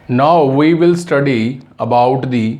Now we will study about the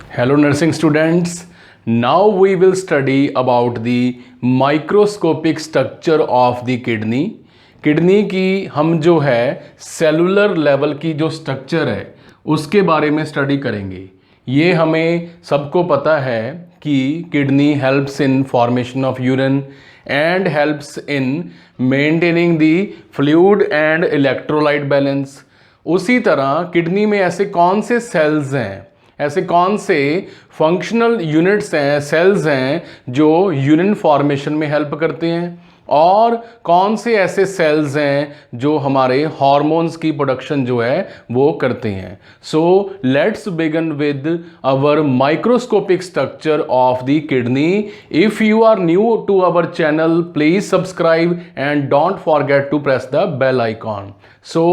Hello nursing students. Now we will study about the microscopic structure of the kidney. Kidney की हम जो है cellular level की जो structure है उसके बारे में स्टडी करेंगे। ये हमें सबको पता है कि kidney helps in formation of urine and helps in maintaining the fluid and electrolyte balance. उसी तरह किडनी में ऐसे कौन से सेल्स हैं, ऐसे कौन से फंक्शनल यूनिट्स हैं, सेल्स हैं जो यूरिन फॉर्मेशन में हेल्प करते हैं, और कौन से ऐसे सेल्स हैं जो हमारे हार्मोन्स की प्रोडक्शन जो है वो करते हैं। So let's begin with our microscopic structure of the kidney. If you are new to our channel please subscribe and don't forget to press the bell icon. So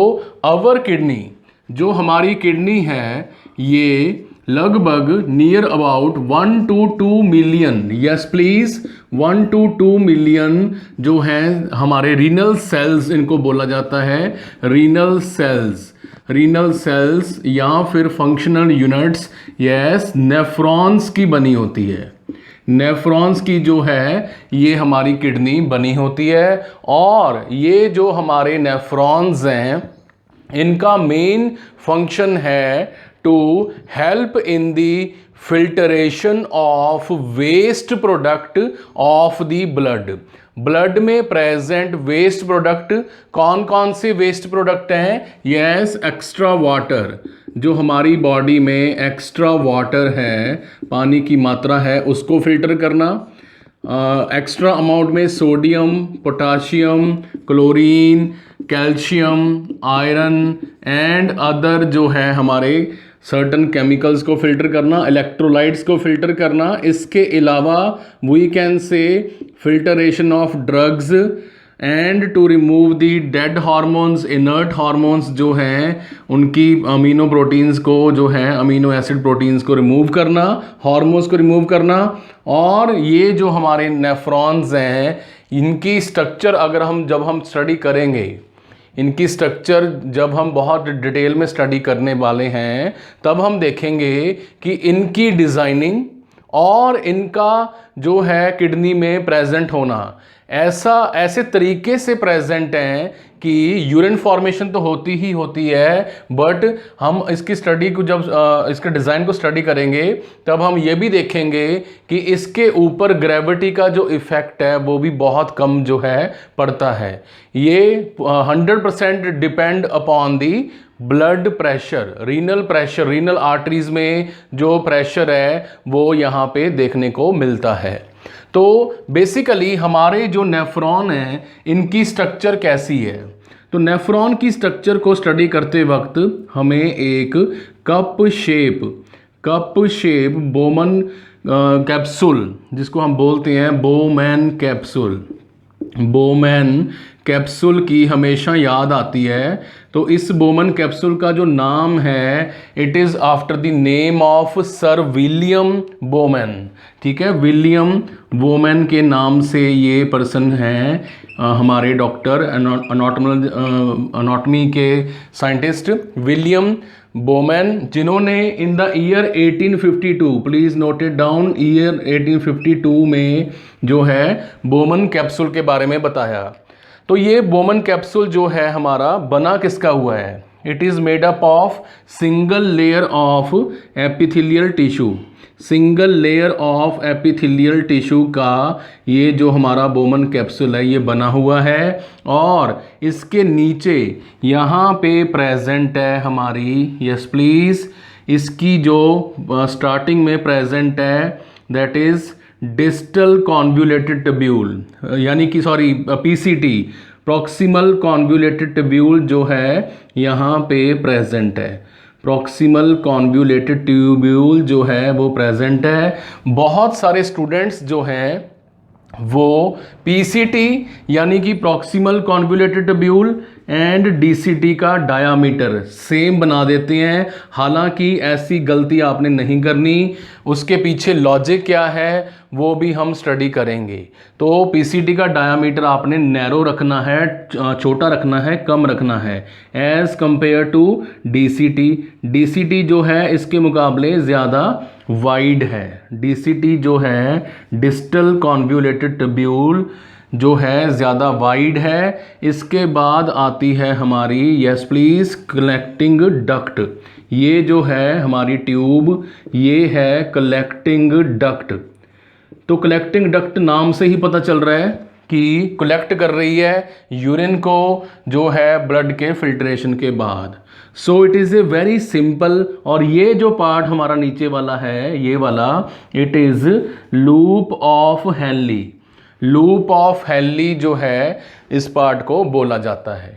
our kidney, जो हमारी kidney है, ये लगभग near about 1 to 2 million, yes please 1 to 2 million जो हैं हमारे renal sales, इनको बोला जाता है रीनल सेल्स। रीनल सेल्स या फिर फंक्शनल यूनिट्स यस नेफ्रॉन्स की बनी होती है। नेफ्रॉन्स की जो है ये हमारी किडनी बनी होती है, और ये जो हमारे नेफ्रॉन्स हैं इनका मेन फंक्शन है to help in the filtration of waste product of the blood। Blood में प्रेजेंट वेस्ट प्रोडक्ट कौन कौन से वेस्ट प्रोडक्ट हैं? यस, एक्स्ट्रा वाटर, जो हमारी बॉडी में एक्स्ट्रा वाटर है, पानी की मात्रा है, उसको फिल्टर करना। एक्स्ट्रा अमाउंट में sodium, potassium, chlorine, calcium, iron and other जो है हमारे सर्टन केमिकल्स को फिल्टर करना, इलेक्ट्रोलाइट्स को फिल्टर करना। इसके अलावा we can say filtration of drugs and to remove the dead hormones, inert hormones जो हैं उनकी अमीनो प्रोटीन्स को, जो है अमीनो एसिड प्रोटीन्स को रिमूव करना, हार्मोन्स को रिमूव करना। और ये जो हमारे नेफ्रॉन्स हैं इनकी स्ट्रक्चर अगर जब हम स्टडी करेंगे, इनकी स्ट्रक्चर जब हम बहुत डिटेल में स्टडी करने वाले हैं, तब हम देखेंगे कि इनकी डिज़ाइनिंग और इनका जो है किडनी में प्रेजेंट होना ऐसे तरीके से प्रेजेंट हैं कि यूरिन फॉर्मेशन तो होती ही होती है, बट हम इसकी स्टडी को जब इसके डिज़ाइन को स्टडी करेंगे तब हम ये भी देखेंगे कि इसके ऊपर ग्रेविटी का जो इफ़ेक्ट है वो भी बहुत कम जो है पड़ता है। ये 100% depend upon the blood pressure, renal arteries में जो प्रेशर है वो यहाँ पे देखने को मिलता है। तो बेसिकली हमारे जो नेफ्रॉन हैं इनकी स्ट्रक्चर कैसी है? तो नेफ्रॉन की स्ट्रक्चर को स्टडी करते वक्त हमें एक कप शेप बोमन कैप्सूल, जिसको हम बोलते हैं बोमैन कैप्सूल की हमेशा याद आती है। तो इस बोमन कैप्सूल का जो नाम है, it is after the name of sir William Bowman. ठीक है, विलियम बोमैन के नाम से ये पर्सन हैं हमारे डॉक्टर, एनाटॉमी के साइंटिस्ट विलियम बोमैन, जिन्होंने in the year 1852, please note it down, year 1852 में जो है बोमन कैप्सूल के बारे में बताया। तो ये बोमन कैप्सूल जो है हमारा बना किसका हुआ है? It is made up of single layer of epithelial tissue. Single layer of epithelial tissue का ये जो हमारा बोमन कैप्सूल है ये बना हुआ है, और इसके नीचे यहाँ पे प्रेजेंट है हमारी, यस प्लीज़, इसकी जो स्टार्टिंग में प्रेजेंट है that is distal convoluted tubule, यानी कि पीसीटी, प्रॉक्सिमल कॉन्वुलेटेड ट्यूब्यूल जो है यहाँ पे प्रेजेंट है। प्रॉक्सिमल कॉन्वुलेटेड ट्यूब्यूल जो है वो प्रेजेंट है। बहुत सारे स्टूडेंट्स जो हैं वो पीसीटी यानी कि proximal convoluted tubule and DCT का डायामीटर सेम बना देते हैं। हालांकि ऐसी गलती आपने नहीं करनी, उसके पीछे लॉजिक क्या है वो भी हम स्टडी करेंगे। तो पीसीटी का डायामीटर आपने नैरो रखना है, छोटा रखना है, कम रखना है as compare to DCT. DCT जो है इसके मुकाबले ज़्यादा वाइड है। डीसीटी जो है डिस्टल कॉन्वोल्यूटेड ट्यूब्यूल जो है ज़्यादा वाइड है। इसके बाद आती है हमारी यस प्लीज़ कलेक्टिंग डक्ट। ये जो है हमारी ट्यूब, ये है कलेक्टिंग डक्ट। तो कलेक्टिंग डक्ट नाम से ही पता चल रहा है कि कलेक्ट कर रही है यूरिन को जो है ब्लड के फिल्ट्रेशन के बाद। So it is a very simple. और ये जो पार्ट हमारा नीचे वाला है, ये वाला, it is loop of Henley. Loop of Henley जो है इस पार्ट को बोला जाता है।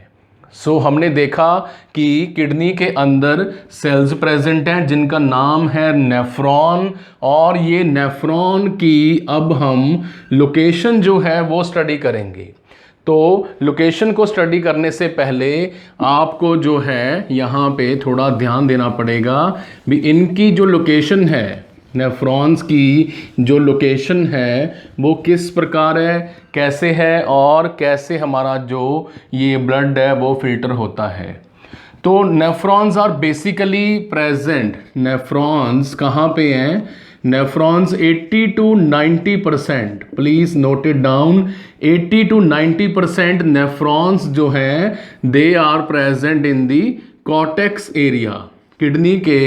सो हमने देखा कि किडनी के अंदर सेल्स प्रेजेंट हैं जिनका नाम है नेफ्रॉन, और ये नेफ्रॉन की अब हम लोकेशन जो है वो स्टडी करेंगे। तो लोकेशन को स्टडी करने से पहले आपको जो है यहाँ पे थोड़ा ध्यान देना पड़ेगा भी इनकी जो लोकेशन है, नेफ्रॉन्स की जो लोकेशन है वो किस प्रकार है, कैसे है, और कैसे हमारा जो ये ब्लड है वो फिल्टर होता है। तो nephrons are basically present. Nephrons कहाँ पे हैं? Nephrons 80 to 90%, please note it down, 80 to 90% nephrons जो हैं they are present in the cortex area. Kidney के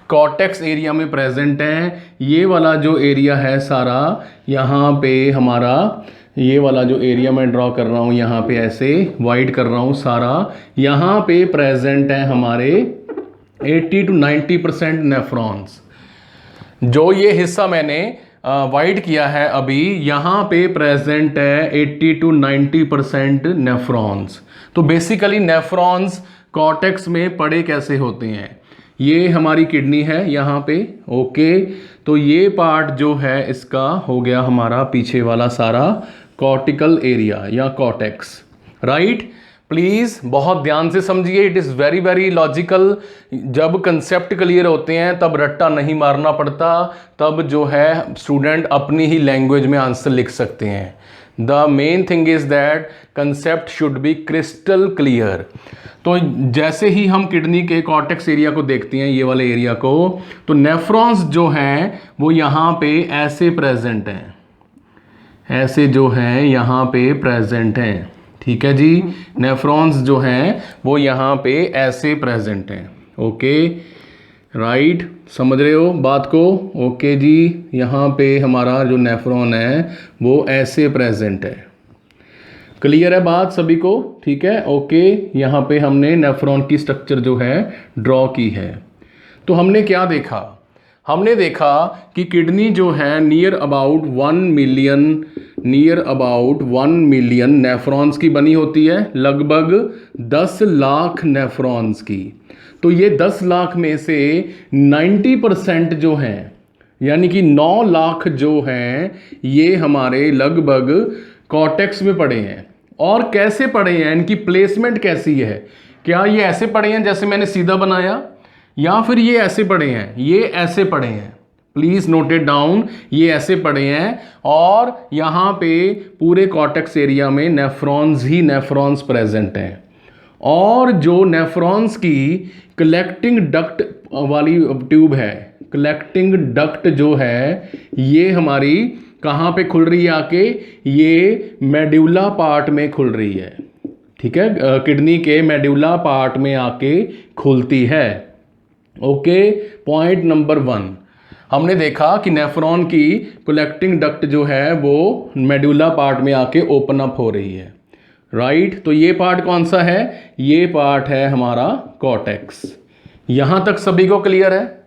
कॉर्टेक्स एरिया में प्रेजेंट हैं। ये वाला जो एरिया है सारा, यहाँ पे हमारा ये वाला जो एरिया मैं ड्रॉ कर रहा हूँ यहाँ पे ऐसे वाइड कर रहा हूँ सारा, यहाँ पे प्रेजेंट है हमारे 80 to 90% नेफ्रॉन्स। जो ये हिस्सा मैंने वाइड किया है अभी, यहाँ पे प्रेजेंट है 80 to 90% नेफ्रॉन्स। तो बेसिकली नेफ्रॉन्स कॉर्टेक्स में पड़े कैसे होते हैं? ये हमारी किडनी है यहाँ पे, ओके। तो ये पार्ट जो है इसका हो गया हमारा पीछे वाला सारा कॉर्टिकल एरिया या कॉर्टेक्स, राइट। प्लीज़ बहुत ध्यान से समझिए, it is very very logical. जब कंसेप्ट क्लियर होते हैं तब रट्टा नहीं मारना पड़ता, तब जो है स्टूडेंट अपनी ही लैंग्वेज में आंसर लिख सकते हैं। The main thing is that concept should be crystal clear. तो जैसे ही हम किडनी के कॉर्टेक्स एरिया को देखते हैं, ये वाले एरिया को, तो नेफ्रॉन्स जो हैं वो यहाँ पे ऐसे प्रेजेंट हैं, ऐसे जो हैं यहाँ पे प्रेजेंट हैं, ठीक है जी। नेफ्रॉन्स जो हैं वो यहाँ पे ऐसे प्रेजेंट हैं, ओके, राइट। समझ रहे हो बात को? ओके जी। यहाँ पे हमारा जो नेफ्रॉन है वो ऐसे प्रेजेंट है। क्लियर है बात सभी को? ठीक है, ओके। यहाँ पे हमने नेफ्रॉन की स्ट्रक्चर जो है ड्रॉ की है। तो हमने क्या देखा? हमने देखा कि किडनी जो है नियर अबाउट 1 मिलियन नेफ्रॉन्स की बनी होती है, लगभग 10 लाख नेफ्रॉन्स की। तो ये 10 लाख में से 90% जो हैं, यानी कि 9 लाख जो हैं, ये हमारे लगभग कॉर्टेक्स में पड़े हैं। और कैसे पड़े हैं, इनकी प्लेसमेंट कैसी है? क्या ये ऐसे पड़े हैं जैसे मैंने सीधा बनाया, या फिर ये ऐसे पड़े हैं? ये ऐसे पड़े हैं, प्लीज नोट इट डाउन, ये ऐसे पड़े हैं। और यहाँ पे पूरे कॉर्टेक्स एरिया में नेफ्रॉन्स ही नेफ्रॉन्स प्रेजेंट हैं। और जो नेफ्रॉन्स की कलेक्टिंग डक्ट वाली ट्यूब है, कलेक्टिंग डक्ट जो है ये हमारी कहाँ पे खुल रही है आके? ये मेड्यूला पार्ट में खुल रही है, ठीक है, किडनी के मेड्यूला पार्ट में आके खुलती है, ओके। पॉइंट नंबर 1 हमने देखा कि नेफ्रॉन की कलेक्टिंग डक्ट जो है वो मेड्यूला पार्ट में आके ओपन अप हो रही है, राइट। तो ये पार्ट कौन सा है? ये पार्ट है हमारा कॉर्टेक्स। यहाँ तक सभी को क्लियर है?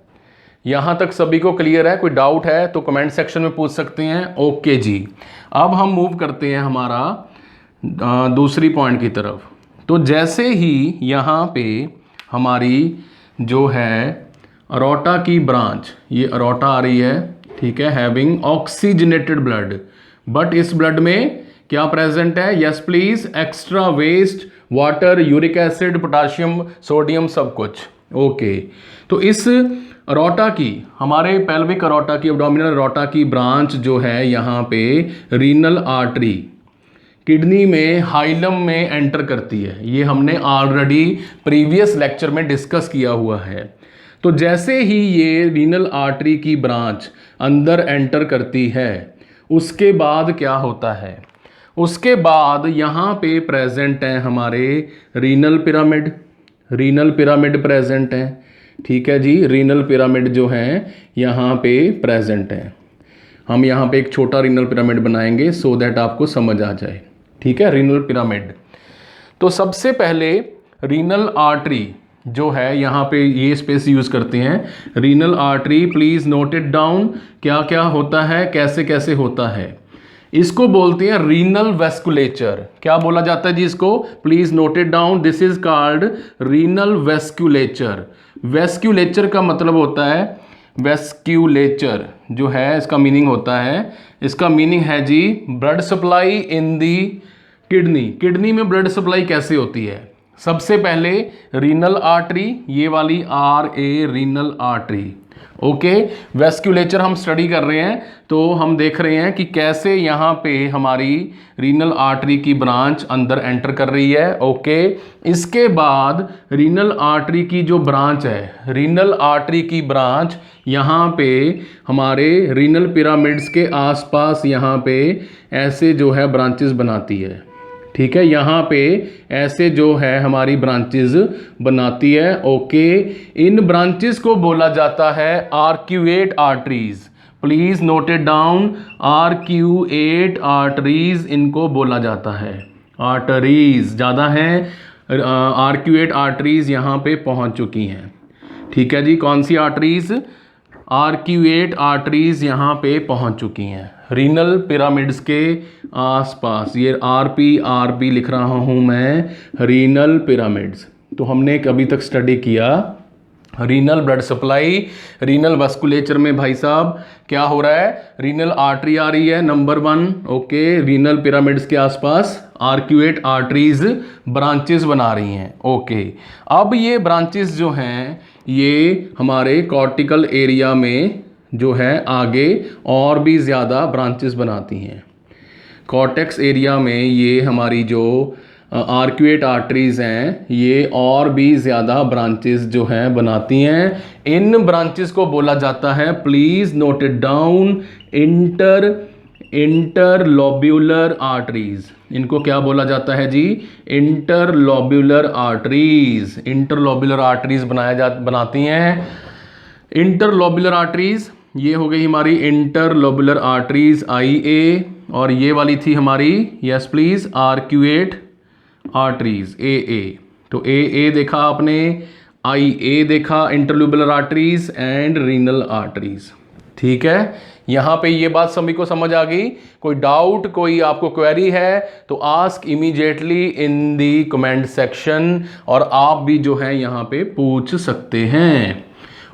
यहाँ तक सभी को क्लियर है? कोई डाउट है तो कमेंट सेक्शन में पूछ सकते हैं, ओके जी। अब हम मूव करते हैं हमारा दूसरी पॉइंट की तरफ। तो जैसे ही यहाँ पे हमारी जो है अरोटा की ब्रांच, ये अरोटा आ रही है, ठीक है, हैविंग ऑक्सीजनेटेड ब्लड, बट इस ब्लड में क्या प्रेजेंट है? Yes please, extra waste water, uric acid, potassium, sodium, सब कुछ। ओके, तो इस अरोटा की, हमारे पेल्विक अरोटा की, एब्डोमिनल अरोटा की ब्रांच जो है यहाँ पे रीनल आर्टरी किडनी में हाइलम में एंटर करती है। ये हमने ऑलरेडी प्रीवियस लेक्चर में डिस्कस किया हुआ है। तो जैसे ही ये रीनल आर्टरी की ब्रांच अंदर एंटर करती है, उसके बाद क्या होता है, उसके बाद यहाँ पे प्रेजेंट हैं हमारे renal pyramid. Renal pyramid present हैं, ठीक है जी। रीनल पिरामिड जो हैं यहाँ पे प्रेजेंट हैं। हम यहाँ पे एक छोटा रीनल पिरामिड बनाएंगे सो दैट आपको समझ आ जाए, ठीक है। रीनल पिरामिड, तो सबसे पहले रीनल आर्टरी जो है यहाँ पे ये स्पेस यूज करते हैं। Renal artery, please note it down, क्या क्या होता है, कैसे कैसे होता है। इसको बोलते हैं रीनल वेस्कुलेचर। क्या बोला जाता है जी इसको, please note it down, this is called renal vasculature. Vasculature का मतलब होता है, वेस्क्यूलेचर जो है इसका मीनिंग होता है, इसका मीनिंग है जी blood supply in the kidney. Kidney में ब्लड सप्लाई कैसे होती है, सबसे पहले रीनल आर्टरी, ये वाली RA रीनल आर्टरी। ओके, वेस्क्यूलेचर हम स्टडी कर रहे हैं, तो हम देख रहे हैं कि कैसे यहाँ पे हमारी रीनल आर्टरी की ब्रांच अंदर एंटर कर रही है। ओके, इसके बाद रीनल आर्टरी की जो ब्रांच है, रीनल आर्टरी की ब्रांच यहाँ पे हमारे रीनल पिरामिड्स के आसपास यहाँ पे ऐसे जो है ब्रांचेस बनाती है, ठीक है। यहाँ पे ऐसे जो है हमारी ब्रांचेस बनाती है। ओके, इन ब्रांचेस को बोला जाता है arcuate arteries. Please note it down, arcuate arteries इनको बोला जाता है। आर्टरीज ज़्यादा हैं, आर्क्यूएट आर्टरीज यहाँ पे पहुँच चुकी हैं, ठीक है जी। कौन सी आर्टरीज, आर्क्यूएट आर्टरीज यहाँ पे पहुँच चुकी हैं रीनल पिरामिड्स के आसपास। ये आरपी लिख रहा हूँ मैं, रीनल पिरामिड्स। तो हमने अभी तक स्टडी किया रीनल ब्लड सप्लाई, रीनल वस्कुलेचर में भाई साहब क्या हो रहा है, रीनल आर्टरी आ रही है नंबर 1। ओके, रीनल पिरामिड्स के आसपास आर्क्यूएट आर्टरीज ब्रांचेस बना रही हैं। ओके, अब ये ब्रांचेस जो हैं ये हमारे कॉर्टिकल एरिया में जो है आगे और भी ज़्यादा ब्रांचेस बनाती हैं। कॉर्टेक्स एरिया में ये हमारी जो आर्क्यूएट आर्टरीज हैं ये और भी ज़्यादा ब्रांचेस जो हैं बनाती हैं। इन ब्रांचेस को बोला जाता है, please note it down, interlobular arteries. इनको क्या बोला जाता है जी, इंटरलोब्यूलर आर्टरीज। इंटरलोब्यूलर आर्टरीज बनाती हैं। इंटरलोब्यूलर आर्टरीज ये हो गई हमारी इंटरलोब्यूलर आर्टरीज IA, और ये वाली थी हमारी, yes please, arcuate arteries AA। तो AA देखा आपने, IA देखा, interlobular arteries and renal arteries, ठीक है। यहाँ पे ये बात सभी को समझ आ गई। कोई डाउट, कोई आपको क्वेरी है तो ask immediately in the comment section, और आप भी जो है यहाँ पे पूछ सकते हैं।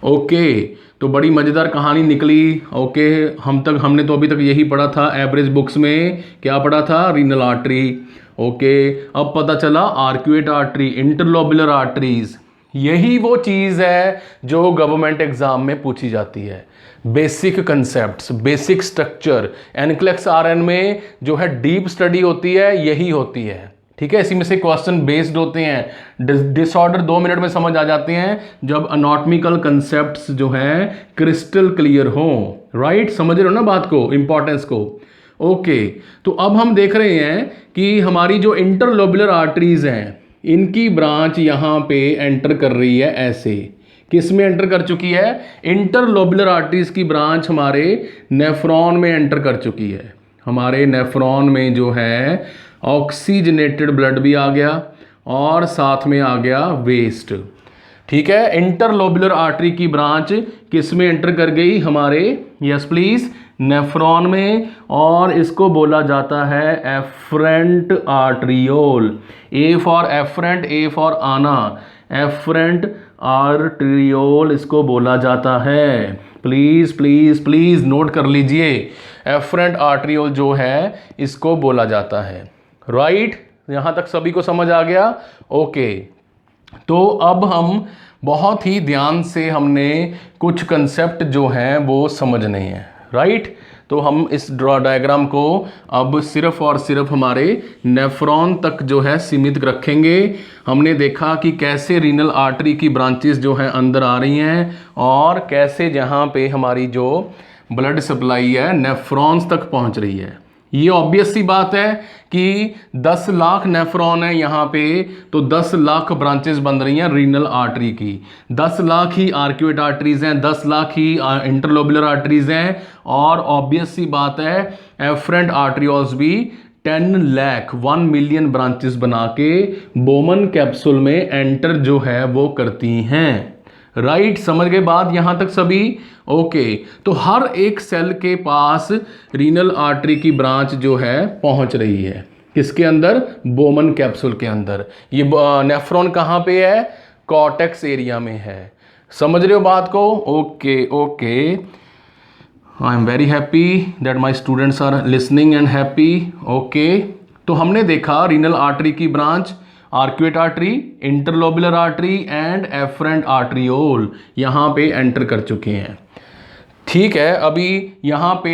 ओके, तो बड़ी मज़ेदार कहानी निकली। ओके, हमने तो अभी तक यही पढ़ा था एवरेज बुक्स में, क्या पढ़ा था, रीनल आर्टरी। ओके, अब पता चला आर्क्यूएट आर्टरी, इंटरलोब्यूलर आर्टरीज, यही वो चीज़ है जो गवर्नमेंट एग्जाम में पूछी जाती है। Basic concepts, basic structure, NCLEX RN में जो है डीप स्टडी होती है, यही होती है, ठीक है। इसी में से क्वेश्चन बेस्ड होते हैं। डिसऑर्डर 2 मिनट में समझ आ जाते हैं जब अनॉटमिकल कंसेप्ट्स जो हैं क्रिस्टल क्लियर हो, राइट। समझ रहे हो ना बात को, इंपॉर्टेंस को। ओके, तो अब हम देख रहे हैं कि हमारी जो इंटरलोब्यूलर आर्टरीज हैं इनकी ब्रांच यहाँ पे एंटर कर रही है ऐसे। किस में एंटर कर चुकी है, इंटरलोब्यूलर आर्टरीज की ब्रांच हमारे नेफ्रॉन में एंटर कर चुकी है। हमारे नेफ्रॉन में जो है ऑक्सीजनेटेड ब्लड भी आ गया और साथ में आ गया वेस्ट, ठीक है। इंटरलोब्यूलर आर्टरी की ब्रांच किस में एंटर कर गई, हमारे, यस प्लीज, नेफ्रॉन में, और इसको बोला जाता है afferent arteriole. A for afferent, A for आना, एफरेंट आर्टरियोल इसको बोला जाता है। प्लीज प्लीज प्लीज नोट कर लीजिए, एफरेंट आर्टरियोल जो है इसको बोला जाता है, राइट। यहाँ तक सभी को समझ आ गया? ओके, तो अब हम बहुत ही ध्यान से हमने कुछ कंसेप्ट जो हैं वो समझने हैं, राइट? तो हम इस डायग्राम को अब सिर्फ और सिर्फ हमारे नेफ्रॉन तक जो है सीमित रखेंगे। हमने देखा कि कैसे रीनल आर्टरी की ब्रांचेस जो है अंदर आ रही हैं और कैसे जहाँ पे हमारी जो ब्लड सप्लाई है नेफ्रॉन्स तक पहुँच रही है। ये ऑब्वियस सी बात है कि 10 लाख नेफ्रॉन है यहाँ पे, तो 10 लाख ब्रांचेस बन रही हैं रीनल आर्टरी की। 10 लाख ही आर्क्यूएट आर्टरीज हैं, 10 लाख ही इंटरलोबुलर आर्टरीज हैं, और ऑब्वियस सी बात है एफरेंट आर्टरियोल्स भी 10 लाख 1 मिलियन ब्रांचेस बना के बोमन कैप्सूल में एंटर जो है वो करती हैं, राइट? समझ गए बात यहां तक सभी? ओके, तो हर एक सेल के पास रीनल आर्टरी की ब्रांच जो है पहुंच रही है, किसके अंदर? बोमन कैप्सूल के अंदर। ये नेफ्रॉन कहां पे है? कॉर्टेक्स एरिया में है। समझ रहे हो बात को? Okay okay, I am very happy that my students are listening and happy. Okay, तो हमने देखा रीनल आर्टरी की branch arcuate artery, interlobular artery and afferent arteriole यहाँ पे एंटर कर चुके हैं, ठीक है? अभी यहाँ पे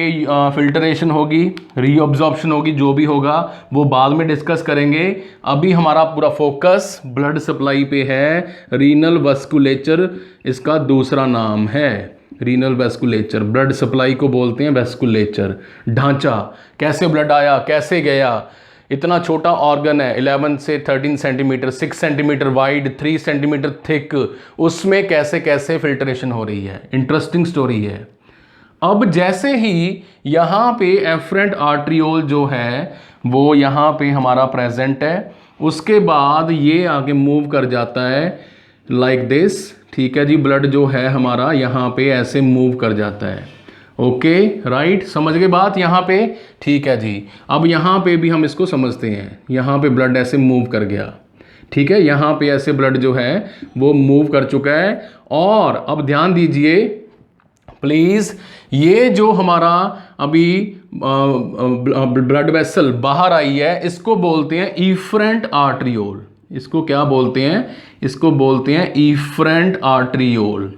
फिल्टरेशन होगी, रीअब्जॉर्प्शन होगी, जो भी होगा वो बाद में डिस्कस करेंगे। अभी हमारा पूरा फोकस ब्लड सप्लाई पे है। रीनल वेस्कुलेचर इसका दूसरा नाम है, रीनल वेस्कुलेचर। ब्लड सप्लाई को बोलते हैं वेस्कुलेचर। ढांचा, कैसे ब्लड आया, कैसे गया, इतना छोटा ऑर्गन है 11 से 13 centimetre, 6 centimetre wide, 3 centimetre thick, उसमें कैसे कैसे फिल्ट्रेशन हो रही है। इंटरेस्टिंग स्टोरी है। अब जैसे ही यहाँ पे एफरेंट आर्टरियोल जो है वो यहाँ पे हमारा प्रेजेंट है, उसके बाद ये आगे मूव कर जाता है लाइक दिस, ठीक है जी? ब्लड जो है हमारा यहाँ पे ऐसे मूव कर जाता है। Okay, right? समझ गए बात यहाँ पे? ठीक है जी। अब यहाँ पे भी हम इसको समझते हैं। यहाँ पे ब्लड ऐसे मूव कर गया, ठीक है? यहाँ पे ऐसे ब्लड जो है वो मूव कर चुका है। और अब ध्यान दीजिए प्लीज, ये जो हमारा अभी ब्लड वेसल बाहर आई है, इसको बोलते हैं इफरेंट आर्टरियोल। इसको क्या बोलते हैं? इसको बोलते हैं इफरेंट आर्टरियोल।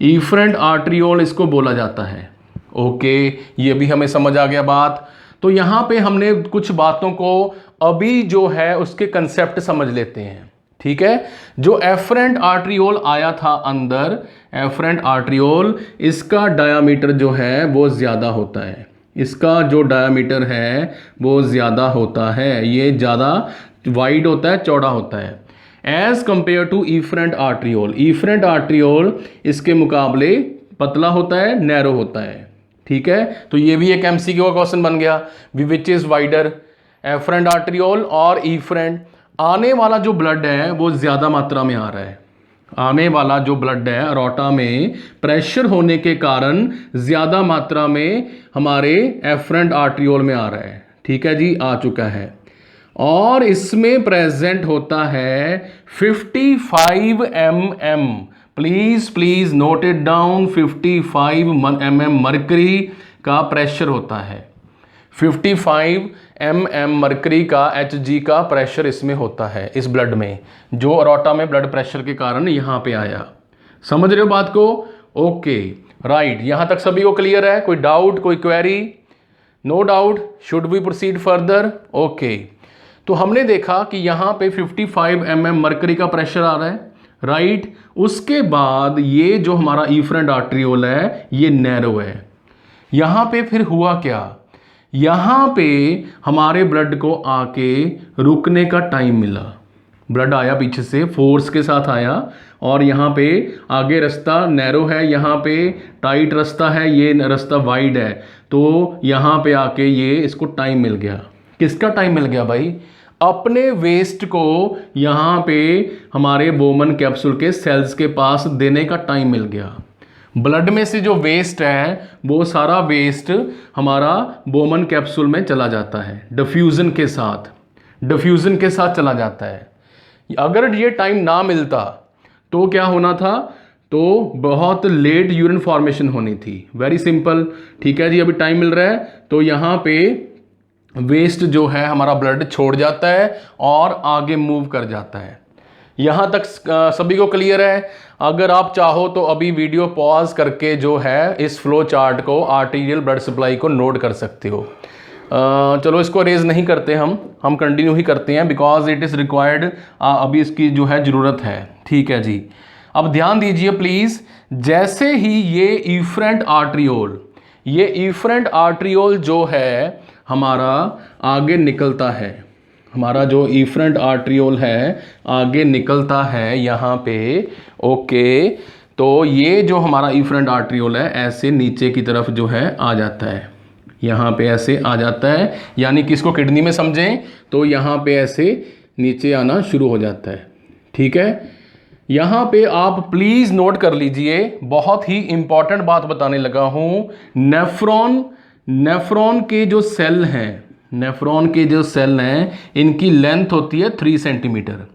इफरेंट आर्टरियोल इसको बोला जाता है। ओके, ये भी हमें समझ आ गया बात। तो यहाँ पे हमने कुछ बातों को अभी जो है उसके कंसेप्ट समझ लेते हैं, ठीक है? जो एफरेंट आर्टरियोल आया था अंदर, एफरेंट आर्टरियोल, इसका डायामीटर जो है वो ज़्यादा होता है। इसका जो डायामीटर है वो ज़्यादा होता है, ये ज़्यादा वाइड होता है, चौड़ा होता है, as compare to efferent arteriole. Efferent arteriole इसके मुकाबले पतला होता है, नैरो होता है, ठीक है? तो ये भी एक एमसीक्यू का क्वेश्चन बन गया, which is wider, afferent arteriole और इफरेंट। आने वाला जो ब्लड है वो ज्यादा मात्रा में आ रहा है। आने वाला जो ब्लड है अरोटा में प्रेशर होने के कारण ज्यादा मात्रा में हमारे एफरेंट आर्टरियोल में आ रहा है, ठीक है जी? आ चुका है। और इसमें प्रेजेंट होता है 55 mm, please note it down, 55 mm mercury का प्रेशर होता है। 55 mm मर्करी का Hg का प्रेशर इसमें होता है, इस ब्लड में, जो अरोटा में ब्लड प्रेशर के कारण यहाँ पे आया। समझ रहे हो बात को? Okay, right. यहाँ तक सभी को क्लियर है? कोई डाउट, कोई query? No doubt, should we proceed further? Okay, तो हमने देखा कि यहाँ पे 55 mm मर्करी का प्रेशर आ रहा है, राइट? उसके बाद ये जो हमारा इफरेंट आर्टरियोल है ये नैरो है। यहाँ पे फिर हुआ क्या? यहाँ पे हमारे ब्लड को आके रुकने का टाइम मिला। ब्लड आया पीछे से, फोर्स के साथ आया, और यहाँ पे आगे रास्ता नैरो है, यहाँ पे टाइट रास्ता है, ये रास्ता वाइड है। तो यहाँ पे आके ये इसको टाइम मिल गया। किसका टाइम मिल गया भाई? अपने वेस्ट को यहाँ पे हमारे बोमन कैप्सूल के सेल्स के पास देने का टाइम मिल गया। ब्लड में से जो वेस्ट है वो सारा वेस्ट हमारा बोमन कैप्सूल में चला जाता है, डिफ्यूजन के साथ चला जाता है। अगर ये टाइम ना मिलता तो क्या होना था? तो बहुत लेट यूरिन फॉर्मेशन होनी थी। वेरी सिंपल, ठीक है जी? अभी टाइम मिल रहा है तो यहाँ पे वेस्ट जो है हमारा ब्लड छोड़ जाता है और आगे मूव कर जाता है। यहाँ तक सभी को क्लियर है? अगर आप चाहो तो अभी वीडियो पॉज करके जो है इस फ्लो चार्ट को, आर्टीरियल ब्लड सप्लाई को नोट कर सकते हो। चलो इसको रेज नहीं करते, हम कंटिन्यू ही करते हैं बिकॉज इट इज़ रिक्वायर्ड, अभी इसकी जो है ज़रूरत है। ठीक है जी, अब ध्यान दीजिए प्लीज़। जैसे ही ये इफरेंट आर्ट्रियोल, ये इफरेंट आर्ट्रियोल जो है हमारा आगे निकलता है, हमारा जो इफरेंट आर्ट्रियोल है आगे निकलता है यहाँ पे। ओके, तो ये जो हमारा इफरेंट आर्ट्रियोल है ऐसे नीचे की तरफ जो है आ जाता है, यहाँ पे ऐसे आ जाता है, यानी कि इसको किडनी में समझें तो यहाँ पे ऐसे नीचे आना शुरू हो जाता है। ठीक है, यहाँ पे आप प्लीज़ नोट कर लीजिए, बहुत ही इंपॉर्टेंट बात बताने लगा हूँ। नेफ्रॉन के जो सेल हैं, नेफ्रॉन के जो सेल हैं इनकी लेंथ होती है 3 सेंटीमीटर।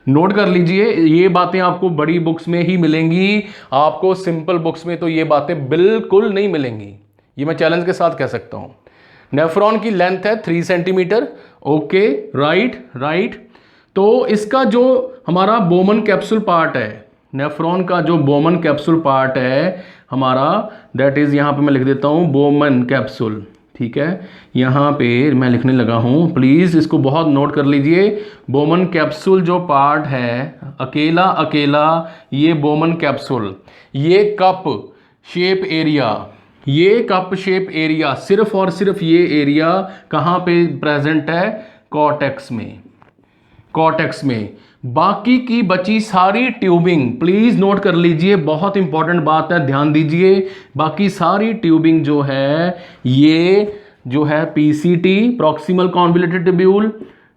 नोट कर लीजिए, ये बातें आपको बड़ी बुक्स में ही मिलेंगी, आपको सिंपल बुक्स में तो ये बातें बिल्कुल नहीं मिलेंगी, ये मैं चैलेंज के साथ कह सकता हूँ। नेफ्रॉन की लेंथ है 3 सेंटीमीटर। Okay, right. तो इसका जो हमारा बोमन कैप्सूल पार्ट है, नेफ्रॉन का जो बोमन कैप्सूल पार्ट है हमारा, दैट इज़ यहाँ पे मैं लिख देता हूँ बोमन कैप्सूल। ठीक है, यहाँ पे मैं लिखने लगा हूँ, प्लीज़ इसको बहुत नोट कर लीजिए। बोमन कैप्सूल जो पार्ट है, अकेला ये बोमन कैप्सूल, ये कप शेप एरिया, ये कप शेप एरिया सिर्फ और सिर्फ ये एरिया कहाँ पे प्रेजेंट है? कॉर्टेक्स में। बाकी की बची सारी ट्यूबिंग, प्लीज नोट कर लीजिए, बहुत इंपॉर्टेंट बात है, ध्यान दीजिए। बाकी सारी ट्यूबिंग जो है, ये जो है PCT, proximal convoluted tubule,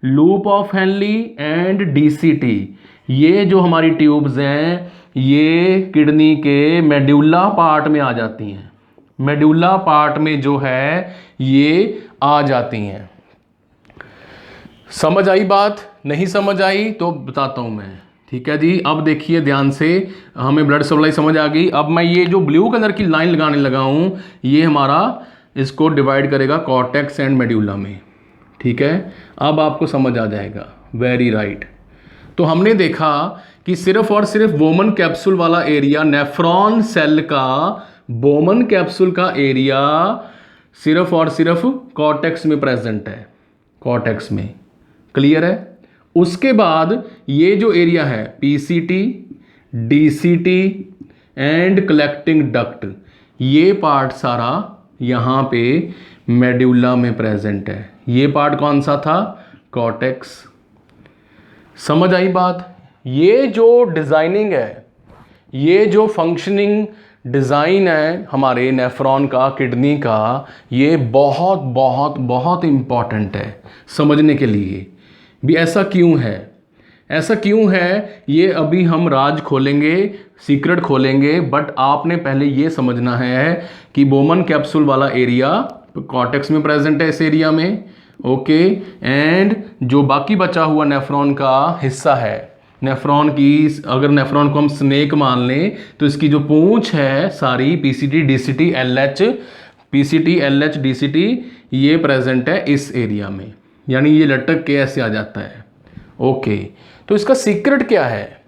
loop of Henley and DCT, ये जो हमारी ट्यूब्स हैं ये किडनी के मेडुला पार्ट में आ जाती हैं। मेडुला पार्ट में जो है ये आ जाती हैं। समझ आई बात? नहीं समझ आई तो बताता हूं मैं। ठीक है जी, अब देखिए ध्यान से, हमें ब्लड सप्लाई समझ आ गई। अब मैं ये जो ब्लू कलर की लाइन लगाने लगा हूं, ये हमारा इसको डिवाइड करेगा कॉर्टेक्स एंड मेडुला में। ठीक है, अब आपको समझ आ जाएगा। Very right. तो हमने देखा कि सिर्फ और सिर्फ बोमन कैप्सूल वाला एरिया, नेफ्रॉन सेल का बोमन कैप्सूल का एरिया सिर्फ और सिर्फ कॉर्टेक्स में प्रेजेंट है, कॉर्टेक्स में। क्लियर है? उसके बाद ये जो एरिया है PCT, DCT and collecting duct, ये पार्ट सारा यहाँ पे मेडुला में प्रेजेंट है। ये पार्ट कौन सा था? कॉर्टेक्स। समझ आई बात? ये जो डिजाइनिंग है, ये जो फंक्शनिंग डिज़ाइन है हमारे नेफ्रॉन का, किडनी का, ये बहुत बहुत बहुत इम्पॉर्टेंट है समझने के लिए भी। ऐसा क्यों है? ऐसा क्यों है ये अभी हम राज खोलेंगे, सीक्रेट खोलेंगे, बट आपने पहले ये समझना है कि बोमन कैप्सूल वाला एरिया कॉर्टेक्स में प्रेजेंट है, इस एरिया में। ओके, एंड जो बाकी बचा हुआ नेफ्रॉन का हिस्सा है, नेफ्रॉन की, अगर नेफ्रॉन को हम स्नेक मान लें तो इसकी जो पूंछ है सारी PCT, DCT, LH, PCT, LH, DCT, ये प्रेजेंट है इस एरिया में, यानी ये लटक के ऐसे आ जाता है। ओके, तो इसका सीक्रेट क्या है?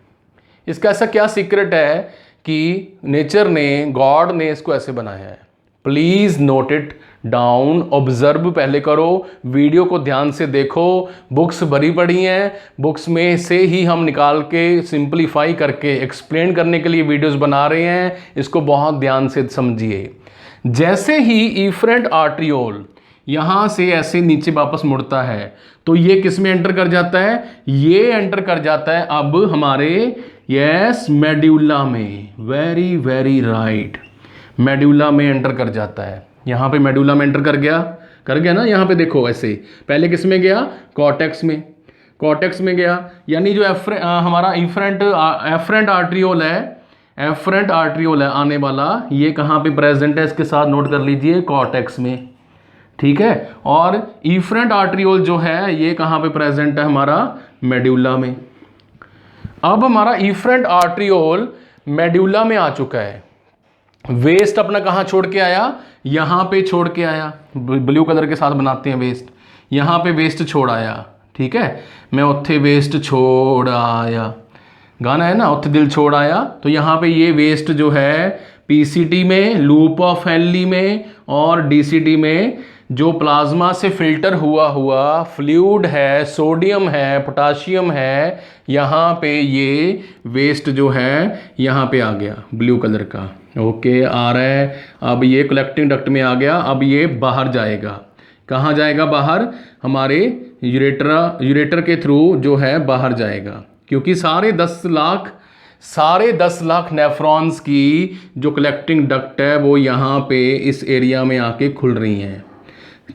इसका ऐसा क्या सीक्रेट है कि नेचर ने, गॉड ने इसको ऐसे बनाया है? Please note it down, observe पहले करो, वीडियो को ध्यान से देखो, बुक्स भरी पड़ी हैं, बुक्स में से ही हम निकाल के सिंपलीफाई करके एक्सप्लेन करने के लिए वीडियोस बना रहे हैं, इसको बहुत ध्यान से समझिए। जैसे ही इफरेंट आर्ट्रियोल यहाँ से ऐसे नीचे वापस मुड़ता है तो ये किस में एंटर कर जाता है? ये एंटर कर जाता है अब हमारे, यस, मेडुला में। वेरी वेरी राइट, मेडुला में एंटर कर जाता है। यहाँ पे मेडुला में एंटर कर गया ना। यहाँ पे देखो ऐसे, पहले किस में गया? कॉर्टेक्स में, कॉर्टेक्स में गया, यानी जो हमारा एफरेंट आर्ट्रियोल है, एफरेंट आर्ट्रियोल है आने वाला, ये कहाँ पे प्रेजेंट है? इसके साथ नोट कर लीजिए, कॉर्टेक्स में। ठीक है, और इफरेंट आर्ट्रियोल जो है ये कहाँ पे प्रेजेंट है? हमारा मेडुला में। अब हमारा इफरेंट आर्ट्रियोल मेडुला में आ चुका है, वेस्ट अपना कहाँ छोड़ के आया? यहाँ पे छोड़ के आया, ब्लू कलर के साथ बनाते हैं वेस्ट, यहाँ पे वेस्ट छोड़ आया, ठीक है, मैं उत्थे वेस्ट छोड़ आया, गाना है ना, उत्थे दिल छोड़ आया। तो यहाँ पे ये वेस्ट जो है पीसीटी में, लूप ऑफ हेनली में और डीसीटी में जो प्लाज्मा से फिल्टर हुआ फ्लूइड है, सोडियम है, पोटाशियम है, यहाँ पे ये वेस्ट जो है यहाँ पे आ गया ब्लू कलर का। ओके, आ रहा है। अब ये कलेक्टिंग डक्ट में आ गया। अब ये बाहर जाएगा। कहाँ जाएगा बाहर? हमारे यूरेटर के थ्रू जो है बाहर जाएगा, क्योंकि साढ़े 10 लाख नेफ्रॉन्स की जो कलेक्टिंग डक्ट है वो यहाँ पे इस एरिया में आके खुल रही हैं,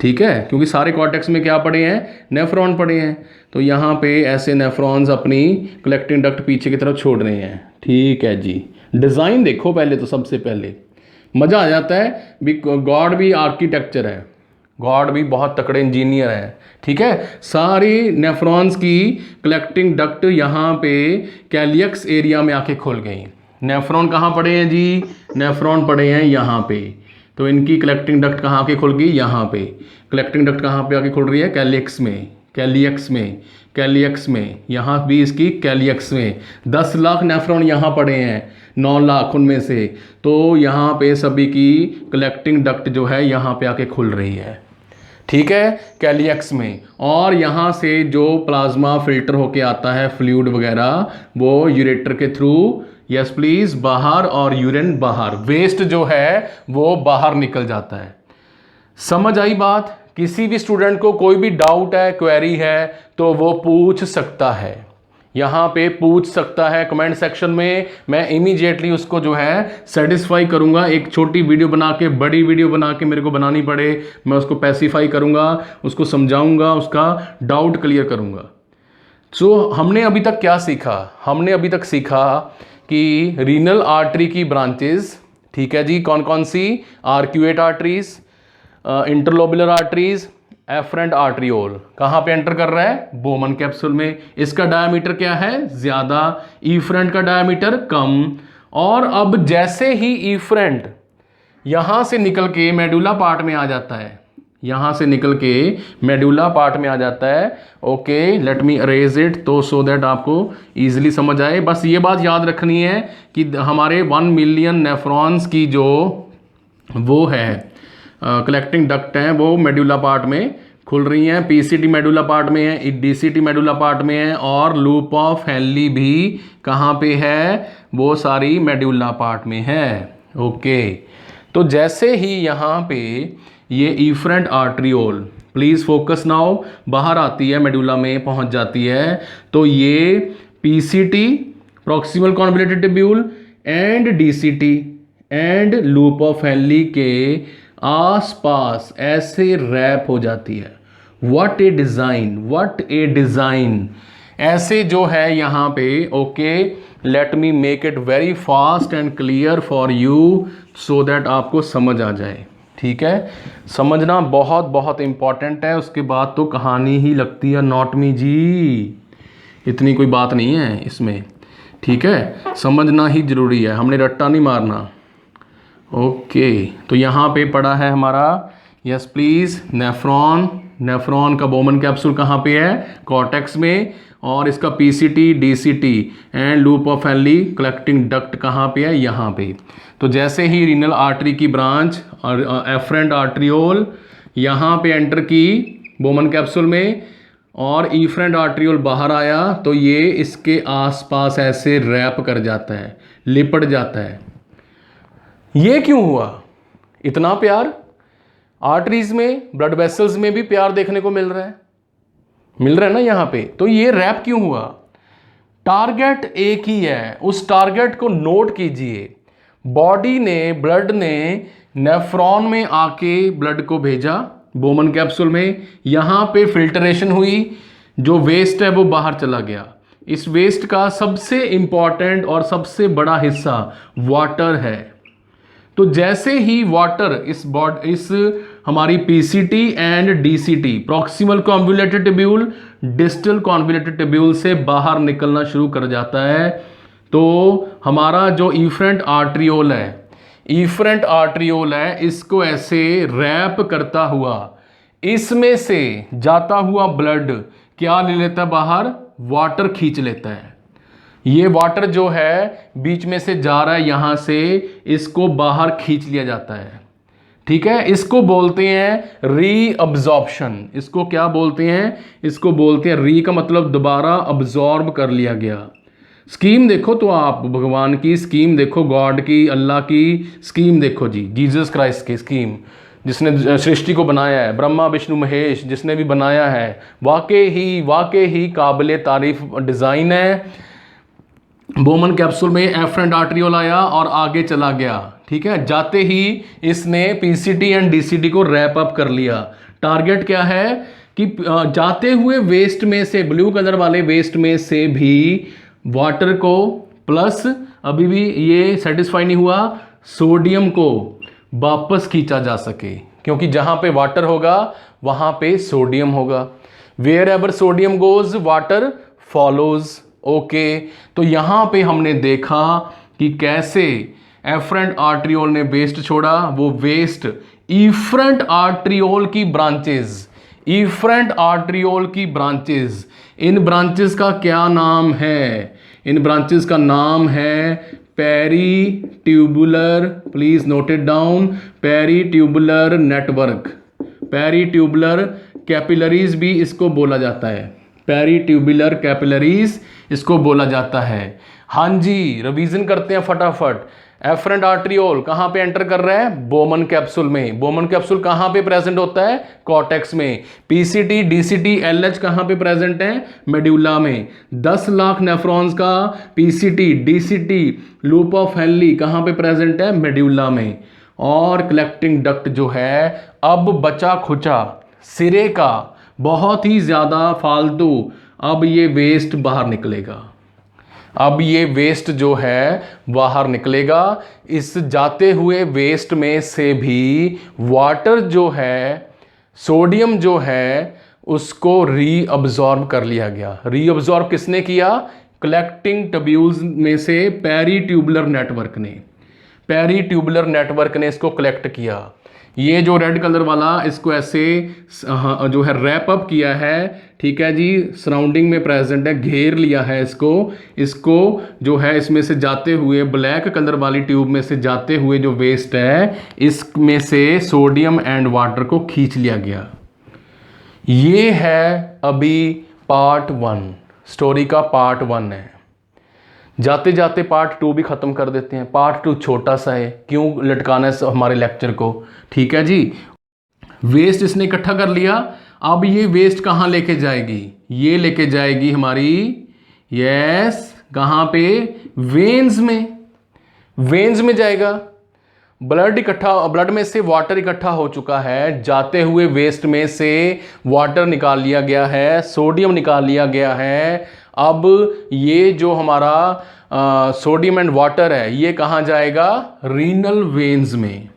ठीक है, क्योंकि सारे कॉर्टेक्स में क्या पड़े हैं? नेफ्रॉन पड़े हैं। तो यहाँ पे ऐसे नेफ्रॉन्स अपनी कलेक्टिंग डक्ट पीछे की तरफ छोड़ रहे हैं, ठीक है जी। डिज़ाइन देखो पहले, तो सबसे पहले मज़ा आ जाता है भी। गॉड भी आर्किटेक्चर है, गॉड भी बहुत तकड़े इंजीनियर है, ठीक है। सारी नेफ्रॉन्स की कलेक्टिंग डक्ट यहाँ पे कैलियक्स एरिया में आके खुल गई। नेफ्रॉन कहाँ पड़े हैं जी? नेफ्रॉन पड़े हैं यहाँ पे। तो इनकी कलेक्टिंग डक्ट कहाँ आके खुल गई? यहाँ पे। कलेक्टिंग डक्ट कहाँ पे आके खुल रही है? कैलियक्स में, कैलियक्स में, कैलियक्स में। यहाँ भी इसकी कैलियक्स में 10 लाख नेफ्रॉन यहाँ पड़े हैं, 9 लाख उनमें से। तो यहाँ पे सभी की कलेक्टिंग डक्ट जो है यहाँ पे आके खुल रही है, ठीक है, कैलियक्स में। और यहाँ से जो प्लाज्मा फिल्टर होके आता है फ्लूइड वगैरह, वो यूरेटर के थ्रू, यस प्लीज, बाहर, और यूरिन बाहर, वेस्ट जो है वो बाहर निकल जाता है। समझ आई बात? किसी भी स्टूडेंट को कोई भी डाउट है, क्वेरी है, तो वो पूछ सकता है, यहाँ पे पूछ सकता है कमेंट सेक्शन में। मैं इमीडिएटली उसको जो है सेटिस्फाई करूँगा। एक छोटी वीडियो बना के, बड़ी वीडियो बना के मेरे को बनानी पड़े, मैं उसको पैसिफाई करूँगा, उसको समझाऊँगा, उसका डाउट क्लियर करूँगा। सो हमने अभी तक क्या सीखा? हमने अभी तक सीखा कि रीनल आर्टरी की ब्रांचेस, ठीक है जी, कौन कौन सी? Arcuate arteries, interlobular arteries, efferent arteriole. कहाँ पे एंटर कर रहा है? बोमन कैप्सूल में। इसका डायमीटर क्या है? ज़्यादा, इफरेंट का डायमीटर कम। और अब जैसे ही इफरेंट यहाँ से निकल के मेडुला पार्ट में आ जाता है, यहाँ से निकल के मेडुला पार्ट में आ जाता है। Okay, let me arrays it, तो सो दैट आपको ईजिली समझ आए। बस ये बात याद रखनी है कि हमारे 1 मिलियन नेफ्रॉन्स की जो वो है कलेक्टिंग डक्ट हैं, वो मेडुला पार्ट में खुल रही हैं। पीसीटी मेडुला पार्ट में है, डीसीटी मेडुला पार्ट में है, और लूप ऑफ हेनली भी कहाँ पे है? वो सारी मेडुला पार्ट में है। ओके, तो जैसे ही यहाँ पे ये efferent arteriole, please focus now, बाहर आती है, मेडुला में पहुँच जाती है, तो ये PCT, proximal convoluted tubule, and DCT and loop of Henley के आसपास ऐसे रैप हो जाती है। What A design, what A design, ऐसे जो है यहाँ पे। Okay, let me make it very fast and clear for you, so that आपको समझ आ जाए, ठीक है। समझना बहुत बहुत इंपॉर्टेंट है, उसके बाद तो कहानी ही लगती है। नॉट मी जी, इतनी कोई बात नहीं है इसमें, ठीक है, समझना ही जरूरी है, हमने रट्टा नहीं मारना। ओके, तो यहाँ पे पड़ा है हमारा, यस प्लीज़, नेफ्रॉन। नेफ्रॉन का बोमन कैप्सूल कहाँ पे है? कॉर्टेक्स में। और इसका PCT, DCT and loop of Henley collecting duct कहाँ पे है? यहाँ पे। तो जैसे ही रीनल आर्टरी की ब्रांच और एफरेंट आर्ट्रियोल यहाँ पे एंटर की बोमन कैप्सूल में, और इफरेंट आर्ट्रियोल बाहर आया, तो ये इसके आसपास ऐसे रैप कर जाता है, लिपट जाता है। ये क्यों हुआ? इतना प्यार आर्टरीज में, ब्लड वेसल्स में भी प्यार देखने को मिल रहा है ना यहाँ पे। तो ये रैप क्यों हुआ? टारगेट एक ही है, उस टारगेट को नोट कीजिए। बॉडी ने, ब्लड ने नेफ्रॉन में आके ब्लड को भेजा बोमन कैप्सूल में, यहाँ पे फिल्टरेशन हुई, जो वेस्ट है वो बाहर चला गया। इस वेस्ट का सबसे इंपॉर्टेंट और सबसे बड़ा हिस्सा वाटर है। तो जैसे ही वाटर इस हमारी PCT and DCT, proximal convoluted tubule, distal convoluted tubule से बाहर निकलना शुरू कर जाता है, तो हमारा जो इफरेंट आर्ट्रियोल है, इसको ऐसे रैप करता हुआ इसमें से जाता हुआ ब्लड क्या ले लेता है बाहर, वाटर खींच लेता है। ये वाटर जो है बीच में से जा रहा है यहां से, इसको बाहर खींच लिया जाता है। ठीक है, इसको बोलते हैं रीअब्जॉर्प्शन। इसको क्या बोलते हैं, इसको बोलते हैं री का मतलब दोबारा अब्जॉर्ब कर लिया गया। स्कीम देखो तो आप भगवान की स्कीम देखो, गॉड की, अल्लाह की स्कीम देखो जी, जीसस क्राइस्ट की स्कीम, जिसने सृष्टि को बनाया है, ब्रह्मा विष्णु महेश जिसने भी बनाया है, वाकई ही काबिल तारीफ डिज़ाइन है। बोमन कैप्सूल में एफरेंट आर्ट्रियोल आया और आगे चला गया। ठीक है, जाते ही इसने पीसीटी एंड डीसीटी को रैप अप कर लिया। टारगेट क्या है कि जाते हुए वेस्ट में से, ब्लू कलर वाले वेस्ट में से भी वाटर को प्लस अभी भी ये सेटिस्फाई नहीं हुआ, सोडियम को वापस खींचा जा सके, क्योंकि जहां पे वाटर होगा वहां पे सोडियम होगा। Wherever sodium goes water follows. Okay, तो यहां पे हमने देखा कि कैसे एफरेंट आर्ट्रियोल ने वेस्ट छोड़ा। वो वेस्ट इफरेंट आर्ट्रियोल की ब्रांचेस, इफरेंट आर्ट्रियोल की ब्रांचेस, इन ब्रांचेस का क्या नाम है, इन ब्रांचेस का नाम है peritubular. Please note it down, peritubular network, peritubular capillaries भी इसको बोला जाता है, पेरी ट्यूबुलर कैपिलरीज इसको बोला जाता है। हाँ जी, रिवीजन करते हैं फटाफट। एफरेंट आर्ट्रियोल कहां पे एंटर कर रहा है, बोमन कैप्सूल में। बोमन कैप्सूल कहां पे प्रेजेंट होता है, कॉर्टेक्स में। पीसीटी डीसीटी एलएच कहां पे प्रेजेंट है, मेड्यूला में। 10 लाख नेफ्रॉन्स का PCT DCT loop of Henley कहां पे प्रेजेंट है, मेड्यूला में। और कलेक्टिंग डक्ट जो है अब बचा खुचा सिरे का, बहुत ही ज्यादा फालतू, अब ये वेस्ट बाहर निकलेगा, अब ये वेस्ट जो है बाहर निकलेगा। इस जाते हुए वेस्ट में से भी वाटर जो है, सोडियम जो है, उसको रीअब्जॉर्ब कर लिया गया। रीअब्जॉर्ब किसने किया, कलेक्टिंग ट्यूब्यूल्स में से पेरी ट्यूबुलर नेटवर्क ने, पेरी ट्यूबुलर नेटवर्क ने इसको कलेक्ट किया। ये जो रेड कलर वाला, इसको ऐसे जो है रैप अप किया है। ठीक है जी, सराउंडिंग में प्रेजेंट है, घेर लिया है इसको। इसको जो है इसमें से जाते हुए, ब्लैक कलर वाली ट्यूब में से जाते हुए जो वेस्ट है, इसमें से सोडियम एंड वाटर को खींच लिया गया। ये है अभी पार्ट 1, स्टोरी का पार्ट 1 है। जाते जाते पार्ट 2 भी खत्म कर देते हैं। पार्ट 2 छोटा सा है, क्यों लटकाना है हमारे लेक्चर को। ठीक है जी, वेस्ट इसने इकट्ठा कर लिया। अब ये वेस्ट कहां लेके जाएगी, ये लेके जाएगी हमारी, यस, कहां पे, वेन्स में, वेन्स में जाएगा। ब्लड में से वाटर इकट्ठा हो चुका है, जाते हुए वेस्ट में से वाटर निकाल लिया गया है, सोडियम निकाल लिया गया है। अब ये जो हमारा सोडियम एंड वाटर है, ये कहाँ जाएगा, रीनल वेन्स में,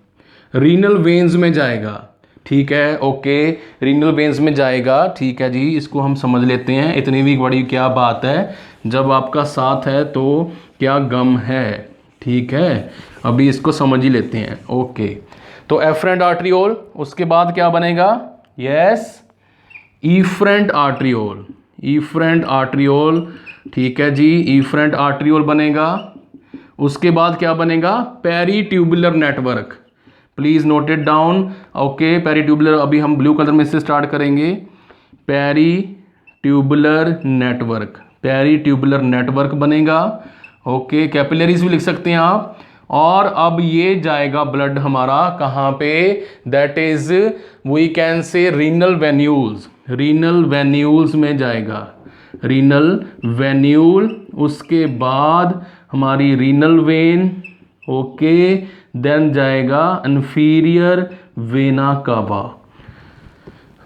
रीनल वेन्स में जाएगा। ठीक है, ओके, रीनल वेन्स में जाएगा। ठीक है जी, इसको हम समझ लेते हैं। इतनी भी बड़ी क्या बात है, जब आपका साथ है तो क्या गम है। ठीक है, अभी इसको समझ ही लेते हैं। ओके, तो एफरेंट आर्ट्रियोल, उसके बाद क्या बनेगा, yes, efferent arteriole, efferent arteriole. ठीक है जी, इफरेंट आर्ट्रियोल बनेगा। उसके बाद क्या बनेगा, peritubular network. Please note it down. Okay, peritubular, अभी हम ब्लू कलर में से स्टार्ट करेंगे। Peritubular network, peritubular network बनेगा। ओके, कैपिलरीज भी लिख सकते हैं आप। और अब ये जाएगा ब्लड हमारा कहाँ पे, that is we can say renal venules, renal venules में जाएगा, रीनल वेन्यूल। उसके बाद हमारी रीनल वेन। ओके, देन जाएगा इंफीरियर वेना कावा।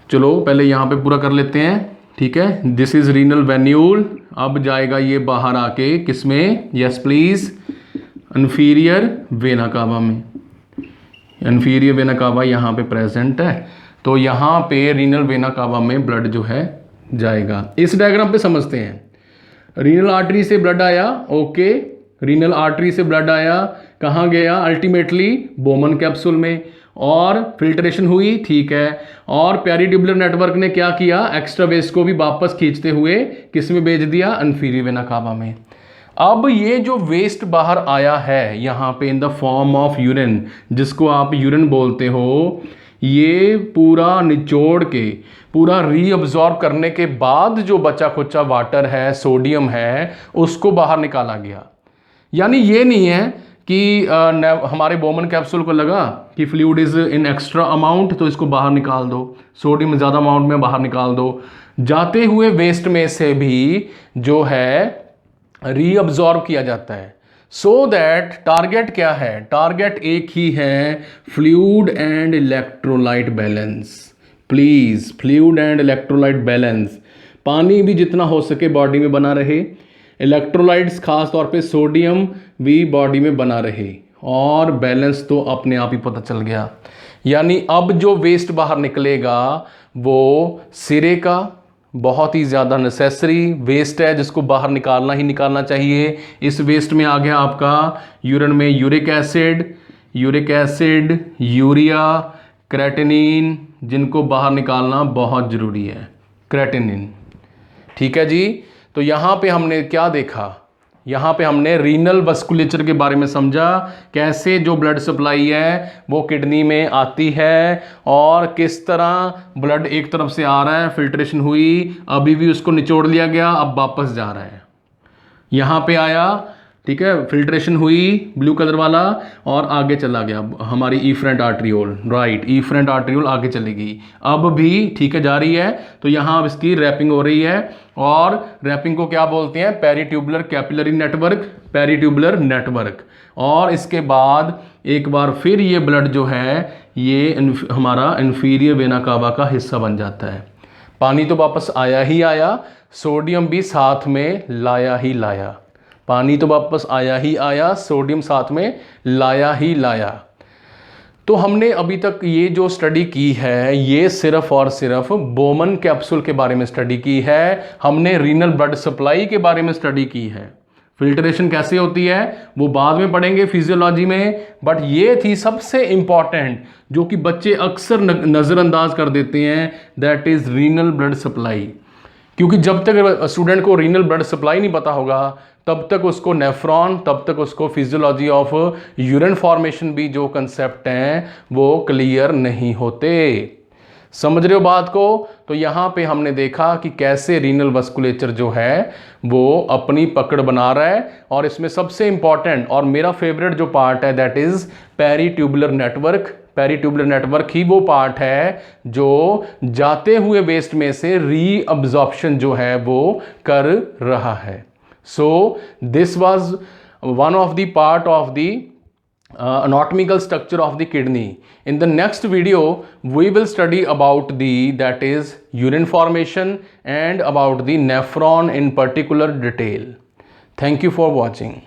चलो पहले यहाँ पे पूरा कर लेते हैं। ठीक है, दिस इज रीनल वेन्यूल। अब जाएगा ये बाहर आके किसमें, यस प्लीज, इंफीरियर वेना कावा में। इंफीरियर वेना कावा यहाँ पे प्रेजेंट है, तो यहाँ पे रीनल वेना कावा में ब्लड जो है जाएगा। इस डायग्राम पे समझते हैं। रीनल आर्टरी से ब्लड आया, ओके, रीनल आर्टरी से ब्लड आया, कहाँ गया, अल्टीमेटली बोमन कैप्सूल में। और फिल्ट्रेशन हुई, ठीक है। और पेरिट्यूबुलर नेटवर्क ने क्या किया, एक्स्ट्रा वेस्ट को भी वापस खींचते हुए किस में भेज दिया, इंफीरियर वेना कावा में। अब ये जो वेस्ट बाहर आया है यहाँ पे in the form of urine, जिसको आप यूरिन बोलते हो, ये पूरा निचोड़ के पूरा रीअब्जॉर्ब करने के बाद जो बचा खुचा वाटर है, सोडियम है, उसको बाहर निकाला गया। यानी ये नहीं है कि हमारे बोमन कैप्सूल को लगा कि fluid is in extra amount तो इसको बाहर निकाल दो, सोडियम ज़्यादा अमाउंट में बाहर निकाल दो। जाते हुए वेस्ट में से भी जो है रीअब्जॉर्ब किया जाता है। सो दैट टारगेट क्या है, टारगेट एक ही है, fluid and electrolyte balance. Please, fluid and electrolyte balance, पानी भी जितना हो सके बॉडी में बना रहे, इलेक्ट्रोलाइट्स खास तौर पे सोडियम भी बॉडी में बना रहे, और बैलेंस तो अपने आप ही पता चल गया। यानी अब जो वेस्ट बाहर निकलेगा वो सिरे का बहुत ही ज़्यादा नेसेसरी वेस्ट है, जिसको बाहर निकालना ही निकालना चाहिए। इस वेस्ट में आ गया आपका यूरिन में यूरिक एसिड, यूरिया, क्रेटिनिन, जिनको बाहर निकालना बहुत ज़रूरी है, क्रेटिनिन। ठीक है जी। तो यहाँ पे हमने क्या देखा, यहाँ पे हमने रीनल वस्कुलेचर के बारे में समझा, कैसे जो ब्लड सप्लाई है वो किडनी में आती है और किस तरह ब्लड एक तरफ से आ रहा है, फिल्ट्रेशन हुई, अभी भी उसको निचोड़ लिया गया, अब वापस जा रहा है, यहाँ पे आया, ठीक है, फिल्ट्रेशन हुई ब्लू कलर वाला और आगे चला गया हमारी efferent arteriole, right, efferent arteriole आगे चलेगी, अब भी ठीक है जा रही है। तो यहाँ अब इसकी रैपिंग हो रही है, और रैपिंग को क्या बोलते हैं, peritubular capillary network, peritubular network. और इसके बाद एक बार फिर ये ब्लड जो है ये हमारा इंफीरियर वेना कावा का हिस्सा बन जाता है। पानी तो वापस आया ही आया, सोडियम भी साथ में लाया ही लाया, पानी तो वापस आया ही आया, सोडियम साथ में लाया ही लाया। तो हमने अभी तक ये जो स्टडी की है ये सिर्फ और सिर्फ बोमन कैप्सूल के बारे में स्टडी की है, हमने रीनल ब्लड सप्लाई के बारे में स्टडी की है। फिल्ट्रेशन कैसे होती है वो बाद में पढ़ेंगे फिजियोलॉजी में, बट ये थी सबसे इंपॉर्टेंट जो कि बच्चे अक्सर नज़रअंदाज कर देते हैं, that is renal blood supply. क्योंकि जब तक स्टूडेंट को रीनल ब्लड सप्लाई नहीं पता होगा तब तक उसको नेफ्रॉन, तब तक उसको फिजियोलॉजी ऑफ यूरिन फॉर्मेशन भी जो कंसेप्ट हैं वो क्लियर नहीं होते। समझ रहे हो बात को? तो यहाँ पे हमने देखा कि कैसे रीनल वस्कुलेचर जो है वो अपनी पकड़ बना रहा है, और इसमें सबसे इंपॉर्टेंट और मेरा फेवरेट जो पार्ट है that is peritubular network. Peritubular network ही वो पार्ट है जो जाते हुए वेस्ट में से रीअब्जॉर्प्शन जो है वो कर रहा है। So this was one of the part of the anatomical structure of the kidney. In the next video we will study about the that is urine formation and about the nephron in particular detail. Thank you for watching.